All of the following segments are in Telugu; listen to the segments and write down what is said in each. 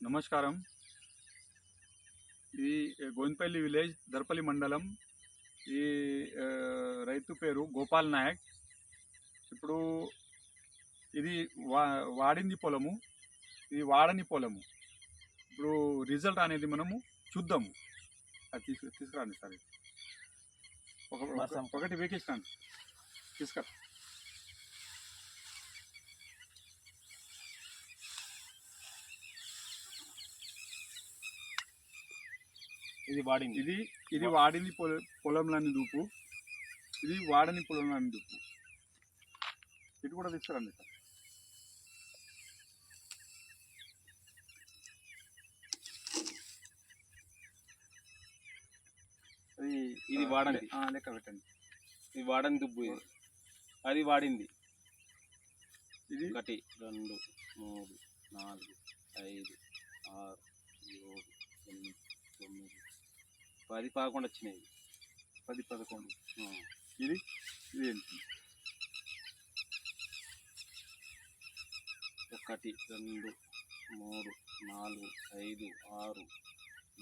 నమస్కారం. ఇది గోవిందపల్లి విలేజ్, దర్పల్లి మండలం. ఈ రైతు పేరు గోపాల్ నాయక్. ఇప్పుడు ఇది వాడింది పొలము, ఇది వాడని పొలము. ఇప్పుడు రిజల్ట్ అనేది మనము చూద్దాము. అది తీసుకురండి సార్. ఒకటి వేకిస్తాను, తీసుకురా. ఇది వాడింది, ఇది వాడింది పొలంలోని దూపు, ఇది వాడని పొలంలోని దూపు. ఇటు కూడా తీసుకురండి సార్. ఇది వాడండి, లెక్క పెట్టండి. ఇది వాడని దుబ్బు, ఇది అది వాడింది. ఇది 1 2 3 4 5 6 7 8 9 10 11 వచ్చినాయి. 10 11. ఇది ఏంటి? 1 2 3 4 5 6 7 8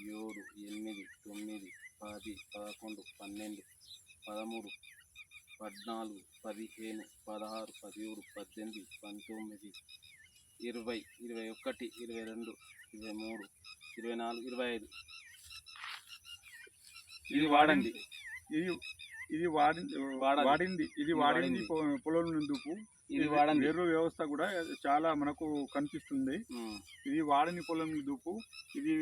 9 10 11 12 13 14 15 16 17 18 19 20 21 22 23 24 25. ఇది వాడండి, ఇది వాడింది పొలం నందుకు. ఇది వాడండి. వేరు వ్యవస్థ కూడా చాలా మనకు కనిపిస్తుంది. ఇది వాడని పొలం దూపు, ఇది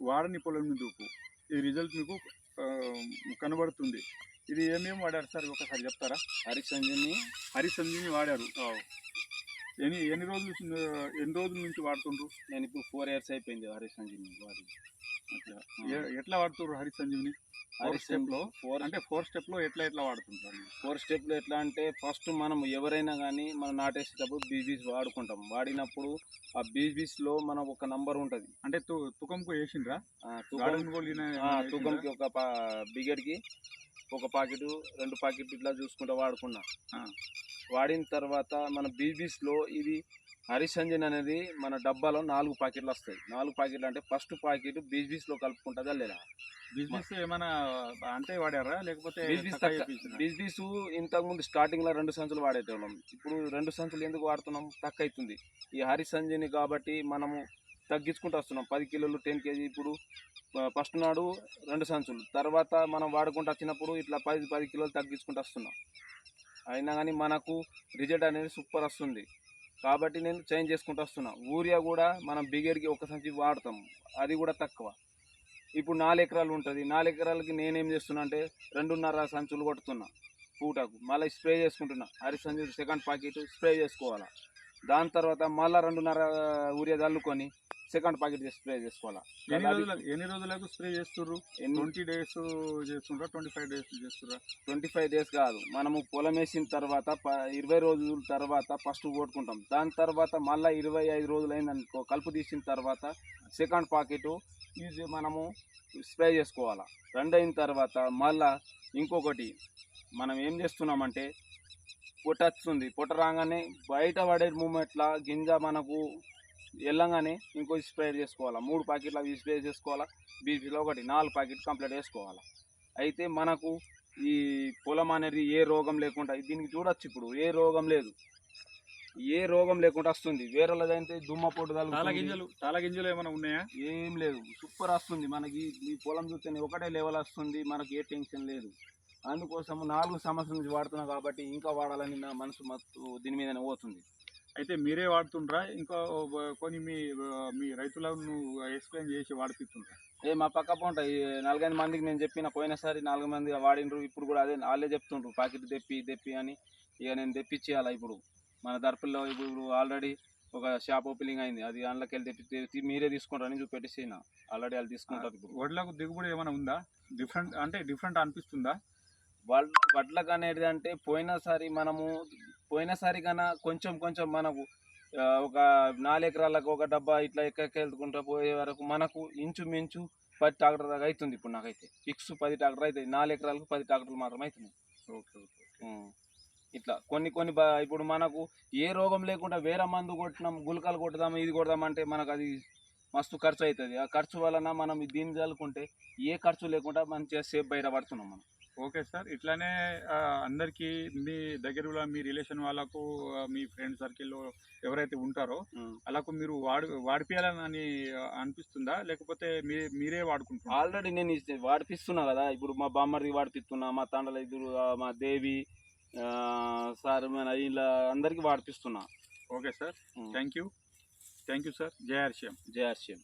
వాడని పొలం దూపు. ఈ రిజల్ట్ మీకు కనబడుతుంది. ఇది ఏమేమి వాడారు సార్, ఒకసారి చెప్తారా? హరిసంజీని వాడారు. ఎన్ని రోజుల నుంచి వాడుతుండ్రు? నేను ఇప్పుడు 4 years అయిపోయింది హరిసంజీని వాడి. ఎట్లా వాడుతున్నారు హరిసంజీవిని? 4 స్టెప్ లో ఎట్లా వాడుతుంటారు? 4 స్టెప్లో ఎట్లా అంటే, ఫస్ట్ మనం ఎవరైనా కానీ మనం నాటేసేటప్పుడు బీస్ వాడుకుంటాం. వాడినప్పుడు ఆ బీస్లో మనకు ఒక నంబర్ ఉంటుంది. అంటే తుకంకు వేసిండ్రా? తుకంకి ఒక బిగెడ్కి ఒక పాకెట్ 2 పాకెట్ ఇట్లా చూసుకుంటూ వాడుకున్నా. వాడిన తర్వాత మన బీస్లో ఇది హరిసంజన్ అనేది మన డబ్బాలో 4 పాకెట్లు వస్తాయి. 4 పాకెట్లు అంటే ఫస్ట్ పాకెట్ బీస్లో కలుపుకుంటుందా లేదా? బీస్ ఏమైనా అంటే వాడారా, లేకపోతే బీస్ ఇంతకుముందు స్టార్టింగ్లో 2 సంచులు వాడేటోళ్ళం. ఇప్పుడు 2 సంచులు ఎందుకు వాడుతున్నాం? తక్కువ అవుతుంది ఈ హరిసంజని కాబట్టి మనము తగ్గించుకుంటూ వస్తున్నాం. 10 కిలోలు 10 kg. ఇప్పుడు ఫస్ట్ నాడు 2 సంచులు, తర్వాత మనం వాడుకుంటూ వచ్చినప్పుడు ఇట్లా 10 కిలోలు తగ్గించుకుంటూ వస్తున్నాం. అయినా కానీ మనకు రిజల్ట్ అనేది సూపర్ వస్తుంది. కాబట్టి నేను చేంజ్ చేసుకుంటూ వస్తున్నా. యూరియా కూడా మనం బిగేడ్కి 1 సంచి వాడతాం, అది కూడా తక్కువ. ఇప్పుడు 4 ఎకరాలు ఉంటుంది. 4 ఎకరాలకి నేనేం చేస్తున్నా అంటే 2.5 సంచులు కొడుతున్నా పూటకు. మళ్ళీ స్ప్రే చేసుకుంటున్నా. హరిసంజు సెకండ్ పాకెట్ స్ప్రే చేసుకోవాలా. దాని తర్వాత మళ్ళీ 2.5 యూరియా చల్లుకొని సెకండ్ పాకెట్ స్ప్రే చేసుకోవాలా. ఎన్ని రోజులకు స్ప్రే చేస్తుర్రు? 20 days చేస్తుండ్రా, 25 days చేస్తుర్రా? 25 days కాదు, మనము పొలం వేసిన తర్వాత 20 రోజుల తర్వాత ఫస్ట్ కొట్టుకుంటాం. దాని తర్వాత మళ్ళీ 25 రోజులు అయిందనుకో, కలుపు తీసిన తర్వాత సెకండ్ పాకెట్ మనము స్ప్రే చేసుకోవాలా. 2 అయిన తర్వాత మళ్ళా ఇంకొకటి మనం ఏం చేస్తున్నామంటే, పొట్ట వస్తుంది. పొట్ట రాగానే బయట పడే మూమెంట్లా గింజ మనకు వెళ్ళగానే ఇంకో స్ప్రే చేసుకోవాలా. 3 పాకెట్లు అవి స్ప్రే చేసుకోవాలా. బీపీలో ఒకటి 4 పాకెట్ కంప్లీట్ వేసుకోవాలా. అయితే మనకు ఈ పొలం అనేది ఏ రోగం లేకుండా దీనికి చూడొచ్చు. ఇప్పుడు ఏ రోగం లేదు, ఏ రోగం లేకుండా వస్తుంది. వేరేదైతే దుమ్మ పొట్టు తాళగింజలు ఏమైనా ఉన్నాయా? ఏం లేదు, సూపర్ వస్తుంది. మనకి ఈ పొలం చూస్తే ఒకటే లెవెల్ వస్తుంది, మనకి ఏ టెన్షన్ లేదు. అందుకోసం 4 సంవత్సరాల నుంచి వాడుతున్నా కాబట్టి ఇంకా వాడాలని నా మనసు దీని మీదనే పోతుంది. అయితే మీరే వాడుతుండ్రా, ఇంకా కొన్ని మీ రైతులను ఎక్స్ప్లెయిన్ చేసి వాడిపిస్తుండ్రా? మా పక్క పంట 4-5 మందికి నేను చెప్పిన. పోయినసారి 4 మంది వాడిండ్రు. ఇప్పుడు కూడా అదే వాళ్ళే చెప్తుండ్రు, పాకెట్ తెప్పి అని. ఇక నేను తెప్పించేయాలి. ఇప్పుడు మన దర్పల్లో ఇప్పుడు ఆల్రెడీ ఒక షాప్ ఓపెనింగ్ అయింది. అది అందులోకి వెళ్ళి తెప్పి మీరే తీసుకుంటారని చూపెట్టేసిన. ఆల్రెడీ వాళ్ళు తీసుకుంటారు. ఇప్పుడు వడ్లకు దిగుబడి ఏమైనా ఉందా? డిఫరెంట్ అనిపిస్తుందా? వడ్లకు అనేది అంటే పోయినసారి కన్నా కొంచెం మనకు ఒక 4 ఎకరాలకు ఒక డబ్బా ఇట్లా ఎక్కకెళ్తుకుంటూ పోయే వరకు మనకు ఇంచుమించు 10 ట్రాక్టర్ దాకా అవుతుంది. ఇప్పుడు నాకైతే ఫిక్స్ 10 ట్రాక్టర్ అవుతుంది. 4 ఎకరాలకు 10 ట్రాక్టర్లు మాత్రం అవుతున్నాయి. ఓకే. ఇట్లా కొన్ని కొన్ని ఇప్పుడు మనకు ఏ రోగం లేకుండా వేరే మందు కొట్టినాం, గుళికలు కొట్టుదాం, ఇది కొడదాం అంటే మనకు అది మస్తు ఖర్చు అవుతుంది. ఆ ఖర్చు వలన మనం దీన్ని చల్లుకుంటే ఏ ఖర్చు లేకుండా మంచిగా సేఫ్ బయట పడుతున్నాం మనం. ఓకే సార్, ఇట్లానే అందరికీ మీ దగ్గరలో మీ రిలేషన్ వాళ్ళకు మీ ఫ్రెండ్ సర్కిల్లో ఎవరైతే ఉంటారో అలాకు మీరు వాడిపియాలని అనిపిస్తుందా, లేకపోతే మీరే వాడుకుంటున్నారా? ఆల్రెడీ నేను వాడిపిస్తున్నా కదా. ఇప్పుడు మా బామ్మర్ది వాడిపిస్తున్నా, మా తండ్రుల ఇద్దరు, మా దేవి సార్, మన ఇలా అందరికీ వాడిపిస్తున్నా. Okay sir, thank you sir. జై హర్షియం. జై హర్షియం.